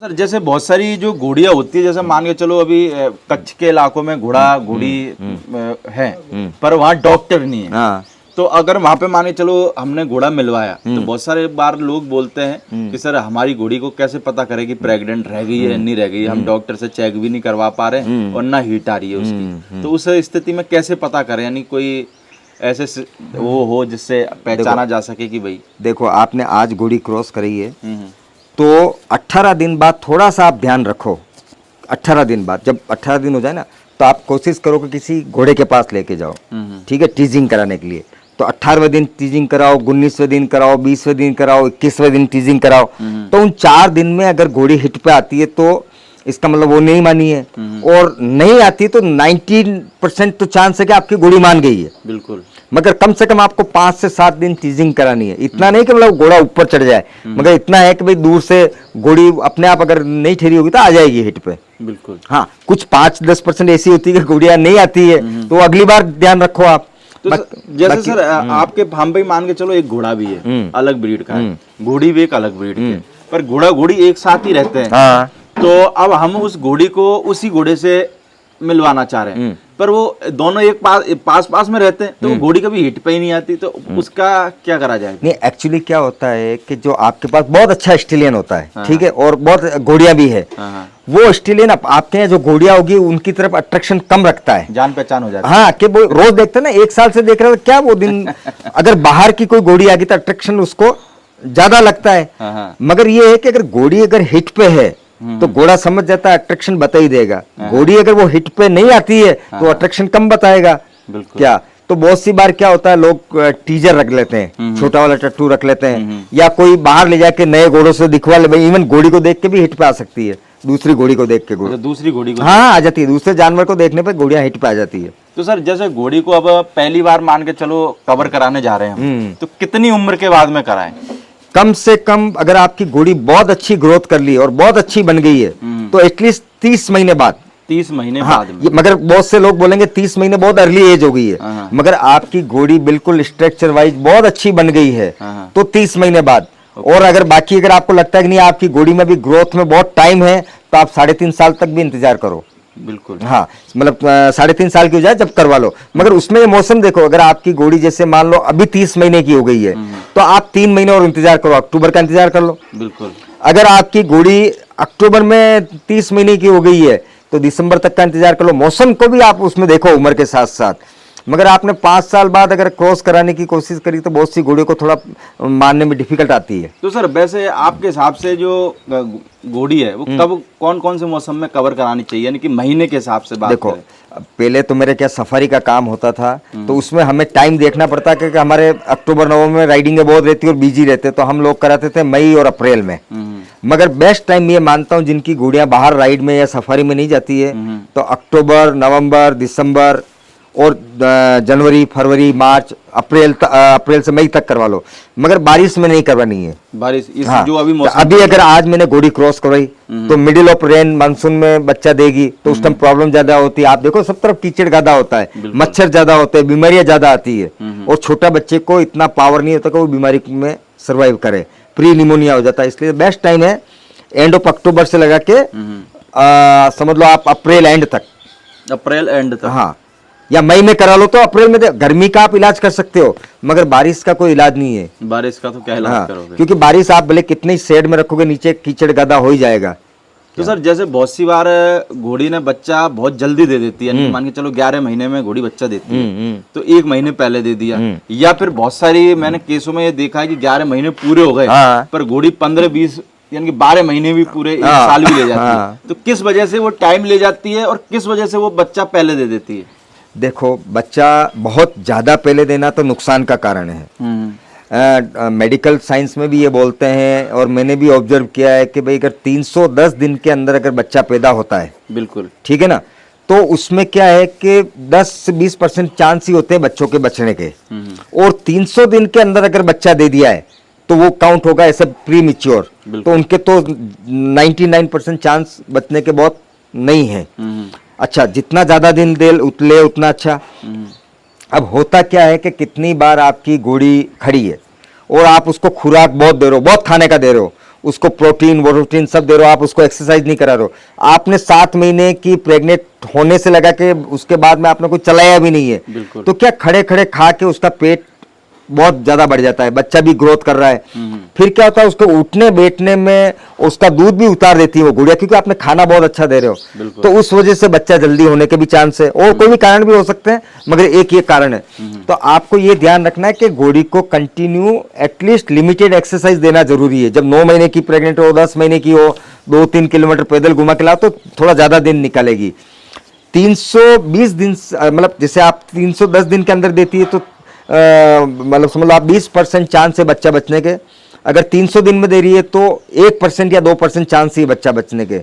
Sir जैसे बहुत सारी जो घोड़ियाँ होती है, जैसे मान के चलो अभी कच्छ के इलाकों में घोड़ा घोड़ी है, पर वहाँ डॉक्टर नहीं है। हाँ। तो अगर वहाँ पे मान के चलो हमने घोड़ा मिलवाया, तो बहुत सारे बार लोग बोलते हैं कि सर हमारी घोड़ी को कैसे पता करें कि प्रेग्नेंट रह गई है नहीं रह गई, हम डॉक्टर से चेक भी नहीं करवा पा रहे और ना हीट आ रही है उसकी, तो उस स्थिति में कैसे पता करें, यानी कोई ऐसे वो हो जिससे पहचाना जा सके कि भाई। देखो आपने आज घोड़ी क्रॉस करी है, तो 18 दिन बाद थोड़ा सा आप ध्यान रखो। 18 दिन बाद, जब 18 दिन हो जाए ना, तो आप कोशिश करो कि किसी घोड़े के पास लेके जाओ, ठीक है, टीजिंग कराने के लिए। तो 18वें दिन टीजिंग कराओ, 19वें दिन कराओ, 20वें दिन कराओ, 21वें दिन टीजिंग कराओ। तो उन 4 दिन में अगर घोड़ी हिट पे आती है तो इसका मतलब वो नहीं मानी है, और नहीं आती तो 90% तो चांस है कि आपकी घोड़ी मान गई है। बिल्कुल। मगर कम से कम आपको 5 से 7 दिन टीजिंग करानी है। इतना नहीं कि मतलब घोड़ा ऊपर चढ़ जाए, मगर इतना है कि भाई दूर से घोड़ी अपने आप अगर नहीं ठहरी होगी तो आ जाएगी हिट पे। बिल्कुल। हाँ, कुछ 5-10% ऐसी होती है कि घोड़ियां नहीं आती है, तो अगली बार ध्यान रखो आप। तो जैसे सर आपके फार्म पे मान के चलो एक घोड़ा भी है, अलग ब्रीड का है, घोड़ी भी एक अलग ब्रीड की है, पर घोड़ा घोड़ी एक साथ ही रहते हैं। हाँ। तो अब हम उस घोड़ी को उसी घोड़े से मिलवाना चाह रहे हैं, पर वो दोनों एक पास में रहते हैं, तो वो घोड़ी कभी हिट पे ही नहीं आती, तो उसका क्या करा जाए? नहीं, एक्चुअली क्या होता है कि जो आपके पास बहुत अच्छा स्टेलियन होता है, ठीक है, और बहुत घोड़ियां भी है, वो स्टेलियन आपके यहाँ जो घोड़ियां होगी उनकी तरफ अट्रैक्शन कम रखता है, जान पहचान हो जाती है। हाँ, कि वो रोज देखते हैं ना, 1 साल से देख रहे हो क्या वो दिन अगर बाहर की कोई घोड़ी आ गई तो अट्रैक्शन उसको ज्यादा लगता है। मगर ये है कि अगर घोड़ी अगर हिट पे है तो घोड़ा समझ जाता है, अट्रैक्शन बता ही देगा। घोड़ी अगर वो हिट पे नहीं आती है तो अट्रैक्शन कम बताएगा। क्या तो बहुत सी बार क्या होता है, लोग टीजर रख लेते हैं, छोटा वाला टट्टू रख लेते हैं, या कोई बाहर ले जाके नए घोड़ों से दिखवा ले। भाई इवन घोड़ी को देख के भी हिट पे आ सकती है, दूसरी घोड़ी को देख के घोड़ी, दूसरी घोड़ी को, हाँ, आ जाती है। दूसरे जानवर को देखने पे घोड़ियां हिट पे आ जाती है। तो सर जैसे घोड़ी को अब पहली बार मान के चलो कवर कराने जा रहे हैं, तो कितनी उम्र के बाद में कराएं? कम से कम अगर आपकी घोड़ी बहुत अच्छी ग्रोथ कर ली और बहुत अच्छी बन गई है तो एटलीस्ट 30 महीने बाद। 30 महीने हाँ, बाद में। मगर बहुत से लोग बोलेंगे 30 महीने बहुत अर्ली एज हो गई है, मगर आपकी घोड़ी बिल्कुल स्ट्रक्चर वाइज बहुत अच्छी बन गई है तो 30 महीने बाद। और अगर बाकी अगर आपको लगता है कि नहीं आपकी घोड़ी में भी ग्रोथ में बहुत टाइम है, तो आप 3.5 साल तक भी इंतजार करो। बिल्कुल। हाँ, मतलब 3.5 साल की हो जाए जब करवा लो। मगर उसमें ये मौसम देखो, अगर आपकी घोड़ी जैसे मान लो अभी 30 महीने की हो गई है तो आप 3 महीने और इंतजार करो, अक्टूबर का इंतजार कर लो। बिल्कुल। अगर आपकी घोड़ी अक्टूबर में 30 महीने की हो गई है तो दिसंबर तक का इंतजार कर लो। मौसम को भी आप उसमें देखो उम्र के साथ साथ। मगर आपने 5 साल बाद अगर क्रॉस कराने की कोशिश करी तो बहुत सी घोड़ियों को थोड़ा मानने में डिफिकल्ट आती है। तो सर वैसे आपके हिसाब से जो घोड़ी है वो कब कौन कौन से मौसम में कवर करानी चाहिए, यानी कि महीने के हिसाब से बात देखो, करें? पहले तो मेरे क्या सफारी का काम होता था, तो उसमें हमें टाइम देखना पड़ता क्योंकि हमारे अक्टूबर नवंबर में राइडिंग बहुत रहती और बिजी रहते, तो हम लोग कराते थे मई और अप्रैल में। मगर बेस्ट टाइम ये मानता हूँ जिनकी घोड़ियां बाहर राइड में या सफारी में नहीं जाती है, तो अक्टूबर, नवंबर, दिसंबर और जनवरी, फरवरी, मार्च, अप्रैल से मई तक करवा लो। मगर बारिश में नहीं करवानी है। बारिश हाँ, जो अभी मौसम, अभी अगर आज मैंने घोड़ी क्रॉस करवाई तो मिडिल ऑफ रेन मानसून में बच्चा देगी तो उस टाइम प्रॉब्लम ज्यादा होती है। आप देखो सब तरफ कीचड़ ज्यादा होता है, मच्छर ज्यादा होते हैं, बीमारियां ज्यादा आती है, और छोटा बच्चे को इतना पावर नहीं होता कि वो बीमारी में सर्वाइव करे, प्री निमोनिया हो जाता है। इसलिए बेस्ट टाइम है एंड ऑफ अक्टूबर से लगा के समझ लो आप अप्रैल एंड तक। अप्रैल एंड तक, हाँ, या मई में करा लो तो अप्रैल में गर्मी का आप इलाज कर सकते हो, मगर बारिश का कोई इलाज नहीं है। बारिश का तो क्या इलाज हाँ, करोगे? क्योंकि बारिश आप भले कितने शेड में रखोगे नीचे कीचड़ गदा हो ही जाएगा। तो सर जैसे बहुत सी बार घोड़ी ने बच्चा बहुत जल्दी दे देती है, यानी मान के चलो 11 महीने में घोड़ी बच्चा देती है, तो 1 महीने पहले दे दिया, या फिर बहुत सारी मैंने केसों में ये देखा है कि 11 महीने पूरे हो गए पर घोड़ी 15-20 यानी कि 12 महीने भी पूरे, 1 साल भी ले जाती है। तो किस वजह से वो टाइम ले जाती है और किस वजह से वो बच्चा पहले दे देती है? देखो, बच्चा बहुत ज्यादा पहले देना तो नुकसान का कारण है। मेडिकल साइंस में भी ये बोलते हैं, और मैंने भी ऑब्जर्व किया है कि भाई अगर 310 दिन के अंदर अगर बच्चा पैदा होता है, बिल्कुल ठीक है ना, तो उसमें क्या है कि 10 से 20% चांस ही होते हैं बच्चों के बचने के, और 300 दिन के अंदर अगर बच्चा दे दिया है तो वो काउंट होगा ऐसे प्री मैच्योर, तो उनके तो 99% चांस बचने के बहुत नहीं है। अच्छा, जितना ज्यादा दिन ले उतना अच्छा। अब होता क्या है कि कितनी बार आपकी घोड़ी खड़ी है और आप उसको खुराक बहुत दे रहे हो, बहुत खाने का दे रहे हो, उसको प्रोटीन वोटीन सब दे रहे हो, आप उसको एक्सरसाइज नहीं करा रहे हो, आपने 7 महीने की प्रेग्नेंट होने से लगा के उसके बाद में आपने कुछ चलाया भी नहीं है, बिल्कुल। तो क्या खड़े खड़े खा के उसका पेट बहुत ज्यादा बढ़ जाता है, बच्चा भी ग्रोथ कर रहा है, फिर क्या होता है उसको उठने बैठने में उसका दूध भी उतार देती है वो गुड़िया, क्योंकि आपने खाना बहुत अच्छा दे रहे हो, तो उस वजह से बच्चा जल्दी होने के भी चांस है, और कोई भी कारण भी हो सकते हैं, मगर एक ये कारण है। तो आपको ये ध्यान रखना है कि घोड़ी को कंटिन्यू एटलीस्ट लिमिटेड एक्सरसाइज देना जरूरी है। जब 9 महीने की प्रेग्नेंट हो, 10 महीने की हो, 2-3 किलोमीटर पैदल घुमा के लाओ तो थोड़ा ज्यादा दिन निकालेगी। 320 दिन मतलब जैसे आप 310 दिन के अंदर देती है तो मतलब समझ लो आप 20% चांस है बच्चा बचने के, अगर 300 दिन में दे रही है तो 1% या 2% चांस ही बच्चा बचने के,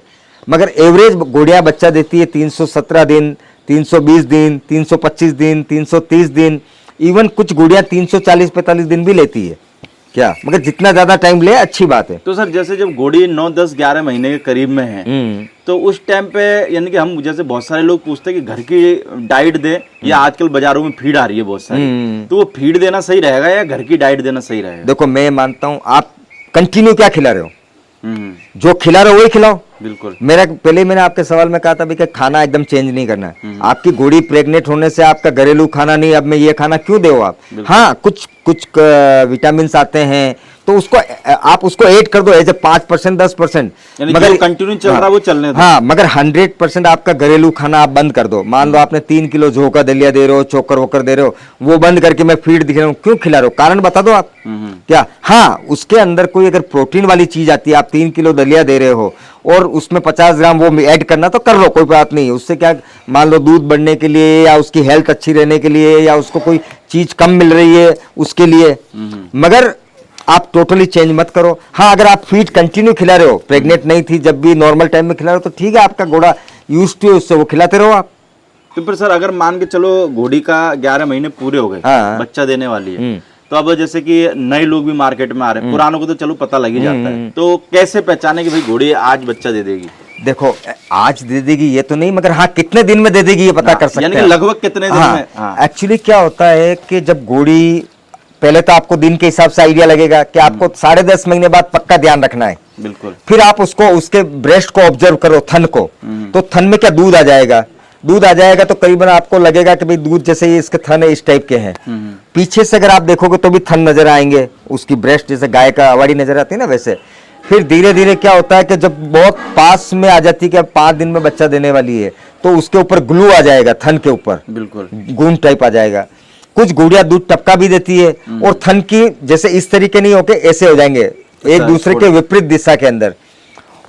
मगर एवरेज घोड़िया बच्चा देती है 317 दिन, 320 दिन, 325 दिन, 330 दिन, इवन कुछ घोड़िया 340-45 दिन भी लेती है क्या, मगर जितना ज्यादा टाइम ले अच्छी बात है। तो सर जैसे जब घोड़ी 9, 10, 11 महीने के करीब में है, तो उस टाइम पे यानी कि हम जैसे बहुत सारे लोग पूछते हैं कि घर की डाइट दे या आजकल बाजारों में फीड आ रही है बहुत सारी, तो वो फीड देना सही रहेगा या घर की डाइट देना सही रहेगा? देखो मैं मानता हूँ आप कंटिन्यू क्या खिला रहे हो, जो खिला रहे हो वही खिलाओ। बिल्कुल। मेरा पहले मैंने आपके सवाल में कहा था भी कि खाना एकदम चेंज नहीं करना है। आपकी घोड़ी प्रेग्नेंट होने से आपका घरेलू खाना नहीं, अब मैं ये खाना क्यों दे आप, हाँ कुछ विटामिन आते हैं तो उसको आप उसको ऐड कर दो एज ए 5% 10%, मगर कंटिन्यू चल रहा वो चलने दो। हाँ मगर 100% आपका घरेलू खाना आप बंद कर दो। मान लो आपने 3 किलो झोंका दलिया दे रहे हो, चोकर वोकर दे रहे हो, वो बंद करके मैं फीड दिख रहा हूँ, क्यों खिला रहे हो, कारण बता दो आप क्या। हाँ उसके अंदर कोई अगर प्रोटीन वाली चीज आती है, आप 3 किलो दलिया दे रहे हो और उसमें 50 ग्राम वो ऐड करना तो कर लो, कोई बात नहीं, उससे क्या मान लो दूध बढ़ने के लिए या उसकी हेल्थ अच्छी रहने के लिए या उसको कोई चीज कम मिल रही है उसके लिए, मगर आप टोटली चेंज मत करो। हाँ अगर आप फीड कंटिन्यू खिला रहे हो, प्रेग्नेंट नहीं थी जब भी नॉर्मल टाइम में खिला रहे हो तो ठीक है, आपका घोड़ा यूज टू है उससे, वो खिलाते रहो आप। तो फिर सर अगर मान के चलो घोड़ी का 11 महीने पूरे हो गए, हाँ। बच्चा देने वाली है, तो अब जैसे कि नए लोग भी मार्केट में आ रहे हैं, पुरानों को तो चलो पता लग ही जाता है, तो कैसे पहचाने कि भाई घोड़ी आज बच्चा दे देगी? देखो आज दे देगी ये तो नहीं, मगर हाँ कितने दिन में दे देगी ये पता कर सकते हैं, यानी कि लगभग कितने दिन में? हाँ। एक्चुअली क्या होता है कि जब घोड़ी, पहले तो आपको दिन के हिसाब से आइडिया लगेगा कि आपको 10.5 महीने बाद पक्का ध्यान रखना है। बिल्कुल। फिर आप उसको उसके ब्रेस्ट को ऑब्जर्व करो, थन को, तो थन में क्या दूध आ जाएगा, दूध आ जाएगा तो करीबन आपको लगेगा कि भाई दूध जैसे ये इसके थन है इस टाइप के हैं। पीछे से अगर आप देखोगे तो भी थन नजर आएंगे, उसकी ब्रेस्ट जैसे गाय का अवाड़ी नजर आती है ना वैसे। फिर धीरे धीरे क्या होता है कि जब बहुत पास में आ जाती है कि अब 5 दिन में बच्चा देने वाली है, तो उसके ऊपर ग्लू आ जाएगा, थन के ऊपर बिल्कुल गूंद टाइप आ जाएगा। कुछ घोड़ियां दूध टपका भी देती है और थन की जैसे इस तरीके नहीं होके ऐसे हो जाएंगे, एक दूसरे के विपरीत दिशा के अंदर।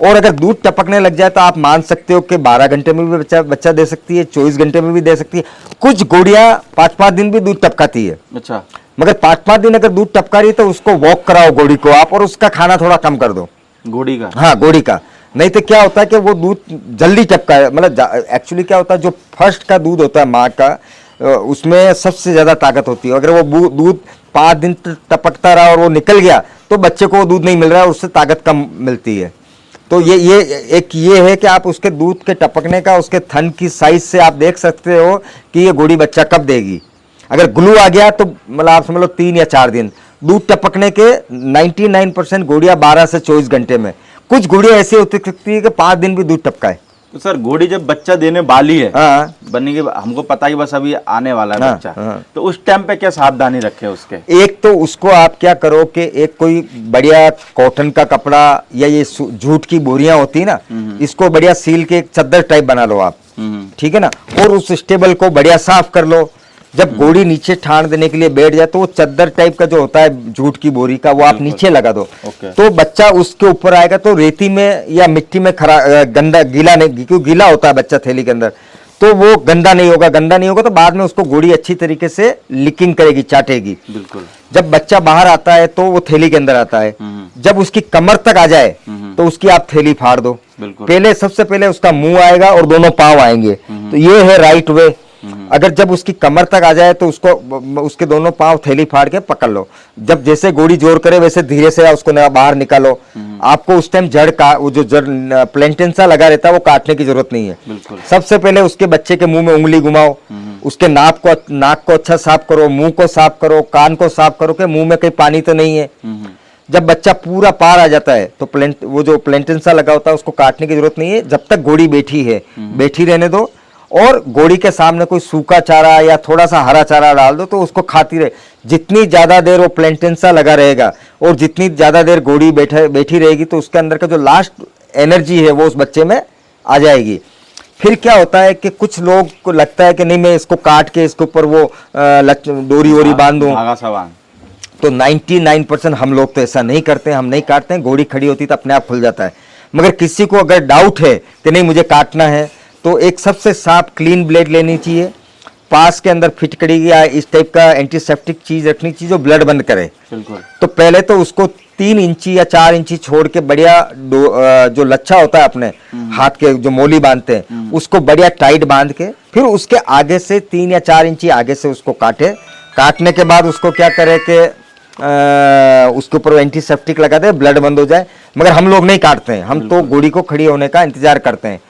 और अगर दूध टपकने लग जाए तो आप मान सकते हो कि 12 घंटे में भी बच्चा दे सकती है, 24 घंटे में भी दे सकती है। कुछ घोड़ियां 5-5 दिन भी दूध टपकाती है। अच्छा। मगर 5-5 दिन अगर दूध टपका रही है तो उसको वॉक कराओ घोड़ी को आप, और उसका खाना थोड़ा कम कर दो घोड़ी का। हाँ घोड़ी का, नहीं तो क्या होता है कि वो दूध जल्दी टपका है। मतलब एक्चुअली क्या होता है, जो फर्स्ट का दूध होता है माँ का, उसमें सबसे ज्यादा ताकत होती है। अगर वो दूध 5 दिन टपकता रहा और वो निकल गया तो बच्चे को वो दूध नहीं मिल रहा है, उससे ताकत कम मिलती है। तो ये एक ये है कि आप उसके दूध के टपकने का, उसके थन की साइज से आप देख सकते हो कि ये घोड़ी बच्चा कब देगी। अगर ग्लू आ गया तो मतलब आप समझ लो 3 या 4 दिन। दूध टपकने के 99% घोड़ियां 12 से 24 घंटे में। कुछ घोड़ियां ऐसी हो सकती है कि 5 दिन भी दूध टपकाए। तो सर घोड़ी जब बच्चा देने वाली है, हाँ बनने के हमको पता ही बस अभी आने वाला है हाँ, बच्चा, हाँ। तो उस टाइम पे क्या सावधानी रखे उसके? एक तो उसको आप क्या करो कि एक कोई बढ़िया कॉटन का कपड़ा या ये जूट की बोरियां होती है ना, इसको बढ़िया सील के एक चद्दर टाइप बना लो आप, ठीक है ना, और उस स्टेबल को बढ़िया साफ कर लो। जब घोड़ी नीचे ठाण देने के लिए बैठ जाए तो वो चद्दर टाइप का जो होता है जूट की बोरी का, वो आप नीचे लगा दो, तो बच्चा उसके ऊपर आएगा तो रेती में या मिट्टी में गंदा गीला नहीं, क्योंकि गीला होता है बच्चा थैली के अंदर, तो वो गंदा नहीं होगा। गंदा नहीं होगा तो बाद में उसको घोड़ी अच्छी तरीके से लिकिंग करेगी, चाटेगी। बिल्कुल। जब बच्चा बाहर आता है तो वो थैली के अंदर आता है। जब उसकी कमर तक आ जाए तो उसकी आप थैली फाड़ दो। पहले सबसे पहले उसका मुंह आएगा और दोनों पांव आएंगे, तो ये है राइट वे। अगर जब उसकी कमर तक आ जाए तो उसको उसके दोनों पांव थैली फाड़ के पकड़ लो। जब जैसे घोड़ी जोर करे वैसे धीरे से उसको बाहर निकालो। आपको उस टाइम जड़ का वो जो जड़ प्लेंटेन सा लगा रहता है वो काटने की जरूरत नहीं है। सबसे पहले उसके बच्चे के मुंह में उंगली घुमाओ, उसके नाक को अच्छा साफ करो, मुंह को साफ करो, कान को साफ करो कि मुंह में कहीं पानी तो नहीं है। जब बच्चा पूरा पार आ जाता है तो वो जो प्लेंटेंसा लगा होता है उसको काटने की जरूरत नहीं है, जब तक घोड़ी बैठी है बैठी रहने दो, और घोड़ी के सामने कोई सूखा चारा या थोड़ा सा हरा चारा डाल दो तो उसको खाती रहे। जितनी ज्यादा देर वो प्लेंटेंसा लगा रहेगा और जितनी ज्यादा देर घोड़ी बैठी रहेगी तो उसके अंदर का जो लास्ट एनर्जी है वो उस बच्चे में आ जाएगी। फिर क्या होता है कि कुछ लोग को लगता है कि नहीं मैं इसको काट के इसके ऊपर वो डोरी वोरी बांध दूं, धागा सा बांध। तो 99% हम लोग तो ऐसा नहीं करते, हम नहीं काटते हैं। घोड़ी खड़ी होती तो अपने आप खुल जाता है। मगर किसी को अगर डाउट है कि नहीं मुझे काटना है तो एक सबसे साफ क्लीन ब्लेड लेनी चाहिए, पास के अंदर फिटकड़ी या इस टाइप का एंटीसेप्टिक चीज रखनी चाहिए जो ब्लड बंद करे। बिल्कुल। तो पहले तो उसको 3 इंची या 4 इंची छोड़ के बढ़िया जो लच्छा होता है अपने हाथ के जो मोली बांधते हैं उसको बढ़िया टाइट बांध के फिर उसके आगे से 3 या 4 इंची आगे से उसको काटे। काटने के बाद उसको क्या करे कि उसके ऊपर एंटीसेप्टिक लगा दे, ब्लड बंद हो जाए। मगर हम लोग नहीं काटते हैं, हम तो घोड़ी को खड़ी होने का इंतजार करते हैं।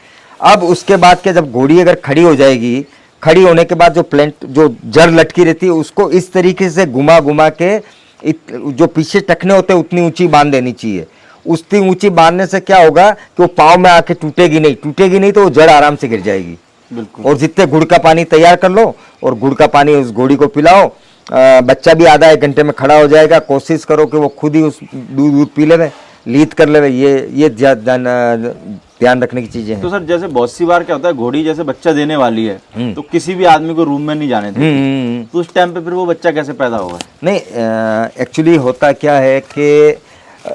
अब उसके बाद के जब घोड़ी अगर खड़ी हो जाएगी, खड़ी होने के बाद जो जड़ लटकी रहती है उसको इस तरीके से घुमा घुमा के जो पीछे टखने होते हैं उतनी ऊंची बांध देनी चाहिए। उतनी ऊंची बांधने से क्या होगा कि वो पाँव में आके टूटेगी नहीं तो वो जड़ आराम से गिर जाएगी। बिल्कुल। और जितने गुड़ का पानी तैयार कर लो और गुड़ का पानी उस घोड़ी को पिलाओ, बच्चा भी आधा 1 घंटे में खड़ा हो जाएगा। कोशिश करो कि वो खुद ही उस दूध पी ले, लीद कर ले। ये ध्यान रखने की चीजें हैं। तो सर जैसे बहुत सी बार क्या होता है घोड़ी जैसे बच्चा देने वाली है तो किसी भी आदमी को रूम में नहीं जाने देती, तो उस टाइम पे फिर वो बच्चा कैसे पैदा होगा? नहीं, एक्चुअली होता क्या है कि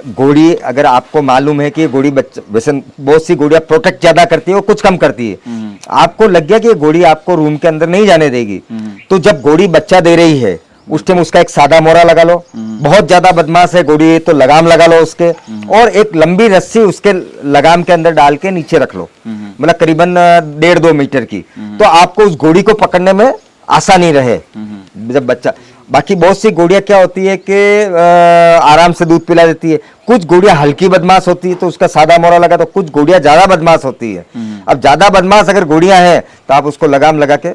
घोड़ी अगर आपको मालूम है कि घोड़ी बच्चा, वैसे बहुत सी घोड़ियां प्रोटेक्ट ज्यादा करती है और कुछ कम करती है। आपको लग गया कि घोड़ी आपको रूम के अंदर नहीं जाने देगी, तो जब घोड़ी बच्चा दे रही है उस टाइम उसका एक सादा मोरा लगा लो। बहुत ज्यादा बदमाश है घोड़ी तो लगाम लगा लो उसके, और एक लंबी रस्सी उसके लगाम के अंदर डाल के नीचे रख लो, मतलब करीबन 1.5-2 मीटर की, तो आपको उस घोड़ी को पकड़ने में आसानी रहे जब बच्चा। बाकी बहुत सी घोड़ियां क्या होती है कि आराम से दूध पिला देती है। कुछ घोड़ियां हल्की बदमाश होती है तो उसका सादा मोरा लगा, तो कुछ घोड़ियां ज्यादा बदमाश होती है। अब ज्यादा बदमाश अगर घोड़ियां हैं तो आप उसको लगाम लगा के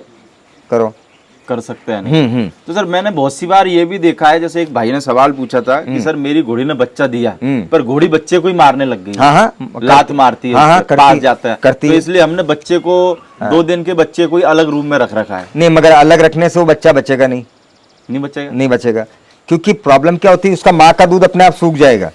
कर सकते हैं नहीं। तो सर मैंने बहुत सी बार ये भी देखा है, जैसे एक भाई ने सवाल पूछा था कि सर मेरी घोड़ी ने बच्चा दिया पर घोड़ी बच्चे को ही मारने लग गई। लात मारती है, पास जाता है, तो इसलिए हमने बच्चे को 2 दिन के बच्चे को ही अलग रूम में रख रखा है। नहीं, मगर अलग रखने से वो बच्चा बचेगा नहीं बचेगा, क्योंकि प्रॉब्लम क्या होती है उसका माँ का दूध अपने आप सूख जाएगा।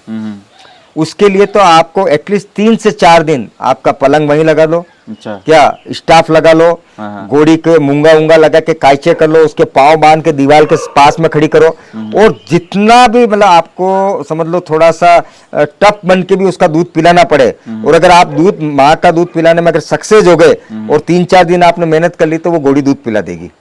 उसके लिए तो आपको एटलीस्ट 3 से 4 दिन आपका पलंग वहीं लगा लो। अच्छा। क्या स्टाफ लगा लो, घोड़ी के मूंगा उंगा लगा के कायचे कर लो, उसके पांव बांध के दीवार के पास में खड़ी करो, और जितना भी मतलब आपको समझ लो थोड़ा सा टफ बन के भी उसका दूध पिलाना पड़े। और अगर आप माँ का दूध पिलाने में अगर सक्सेस हो गए और 3-4 दिन आपने मेहनत कर ली तो वो घोड़ी दूध पिला देगी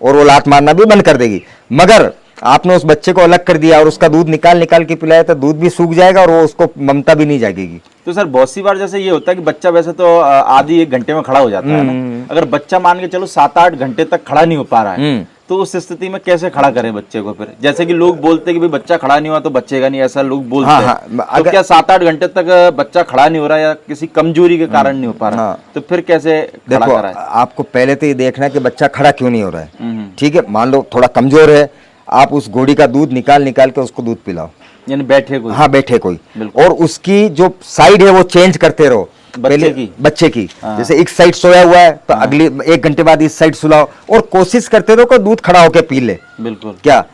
और वो लात मारना भी बंद कर देगी। मगर आपने उस बच्चे को अलग कर दिया और उसका दूध निकाल के पिलाया तो दूध भी सूख जाएगा और वो उसको ममता भी नहीं जागेगी। तो सर बहुत सी बार जैसे ये होता है कि बच्चा वैसे तो आधी 1 घंटे में खड़ा हो जाता है ना, अगर बच्चा मान के चलो 7-8 घंटे तक खड़ा नहीं हो पा रहा है तो उस स्थिति में कैसे खड़ा करें बच्चे को? फिर जैसे कि लोग बोलते हैं कि भाई बच्चा खड़ा नहीं हुआ तो बचेगा नहीं, ऐसा लोग बोलते हैं। तो क्या 7-8 घंटे तक बच्चा खड़ा नहीं हो रहा है या किसी कमजोरी के कारण नहीं हो पा रहा, तो फिर कैसे खड़ा कराएं? आपको पहले तो ये देखना है कि बच्चा खड़ा क्यों नहीं हो रहा है। ठीक है, मान लो थोड़ा कमजोर है, आप उस घोड़ी का दूध निकाल के उसको दूध पिलाओ, यानी बैठे कोई। हाँ, बैठे कोई, और उसकी जो साइड है वो चेंज करते रहो। बच्चे की जैसे एक साइड सोया हुआ है तो अगली 1 घंटे बाद इस साइड सुलाओ, और कोशिश करते रहो कि दूध खड़ा होके पी ले। बिल्कुल। क्या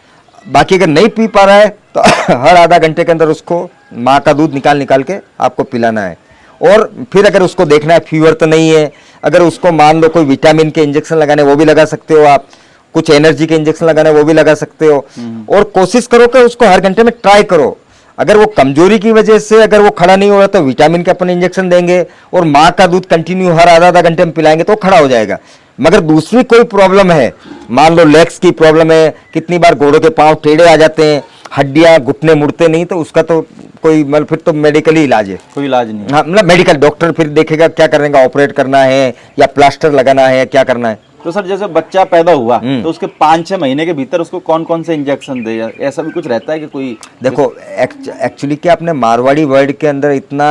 बाकी अगर नहीं पी पा रहा है तो हर आधा घंटे के अंदर उसको माँ का दूध निकाल के आपको पिलाना है। और फिर अगर उसको देखना है फीवर तो नहीं है, अगर उसको मान लो कोई विटामिन के इंजेक्शन लगाने वो भी लगा सकते हो आप, कुछ एनर्जी के इंजेक्शन लगाने वो भी लगा सकते हो। और कोशिश करो कि उसको हर घंटे में ट्राई करो। अगर वो कमजोरी की वजह से अगर वो खड़ा नहीं हो रहा तो विटामिन के अपन इंजेक्शन देंगे और माँ का दूध कंटिन्यू हर आधा घंटे में पिलाएंगे तो खड़ा हो जाएगा। मगर दूसरी कोई प्रॉब्लम है, मान लो लेग्स की प्रॉब्लम है, कितनी बार घोड़ों के पांव टेढ़े आ जाते हैं, हड्डियां घुटने मुड़ते नहीं, तो उसका तो कोई मतलब फिर तो मेडिकली इलाज है, कोई इलाज नहीं। हाँ, मतलब मेडिकल डॉक्टर फिर देखेगा क्या करेगा, ऑपरेट करना है या प्लास्टर लगाना है, क्या करना है। तो सर जैसे बच्चा पैदा हुआ तो उसके 5-6 महीने के भीतर उसको कौन कौन से इंजेक्शन दे, ऐसा भी कुछ रहता है कि कोई? देखो एक्चुअली क्या अपने मारवाड़ी वर्ल्ड के अंदर इतना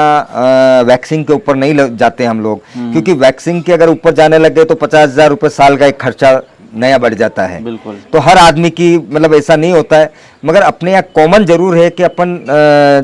वैक्सीन के ऊपर नहीं जाते हम लोग, क्योंकि वैक्सीन के अगर ऊपर जाने लग गए तो 50,000 रुपये साल का एक खर्चा नया बढ़ जाता है। बिल्कुल। तो हर आदमी की मतलब ऐसा नहीं होता है, मगर अपने यहाँ कॉमन जरूर है कि अपन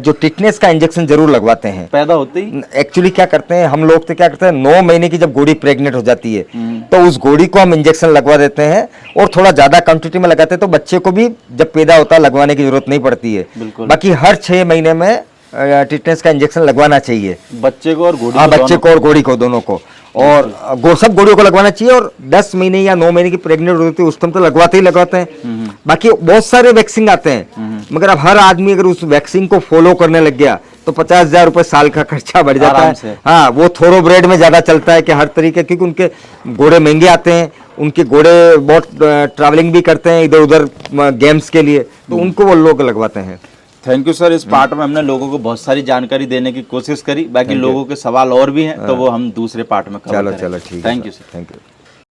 जो टिटनेस का इंजेक्शन जरूर लगवाते हैं पैदा होते ही। एक्चुअली क्या करते हैं हम लोग, तो क्या करते हैं 9 महीने की जब घोड़ी प्रेग्नेंट हो जाती है तो उस घोड़ी को हम इंजेक्शन लगवा देते हैं, और थोड़ा ज्यादा क्वांटिटी में लगाते हैं, तो बच्चे को भी जब पैदा होता है लगवाने की जरूरत नहीं पड़ती है। बिल्कुल। बाकी हर 6 महीने में टिटनेस का इंजेक्शन लगवाना चाहिए, बच्चे को और घोड़ी हाँ को बच्चे को और घोड़ी को दोनों को, और सब घोड़ियों को लगवाना चाहिए। और 10 महीने या 9 महीने की प्रेग्नेंट होती है उस टाइम तो लगवाते ही लगवाते हैं। बाकी बहुत सारे वैक्सीन आते हैं, मगर अब हर आदमी अगर उस वैक्सीन को फॉलो करने लग गया तो 50,000 रुपए साल का खर्चा बढ़ जाता आराम से। है। हाँ, वो थोरोब्रेड में ज्यादा चलता है कि हर तरीके, क्योंकि उनके घोड़े महंगे आते हैं, उनके घोड़े बहुत ट्रैवलिंग भी करते हैं इधर उधर गेम्स के लिए, तो उनको वो लोग लगवाते हैं। Thank you sir. इस पार्ट में हमने लोगों को बहुत सारी जानकारी देने की कोशिश करी, बाकी लोगों के सवाल और भी हैं तो वो हम दूसरे पार्ट में कवर चलो करेंगे। चलो ठीक है, thank you sir. Thank you.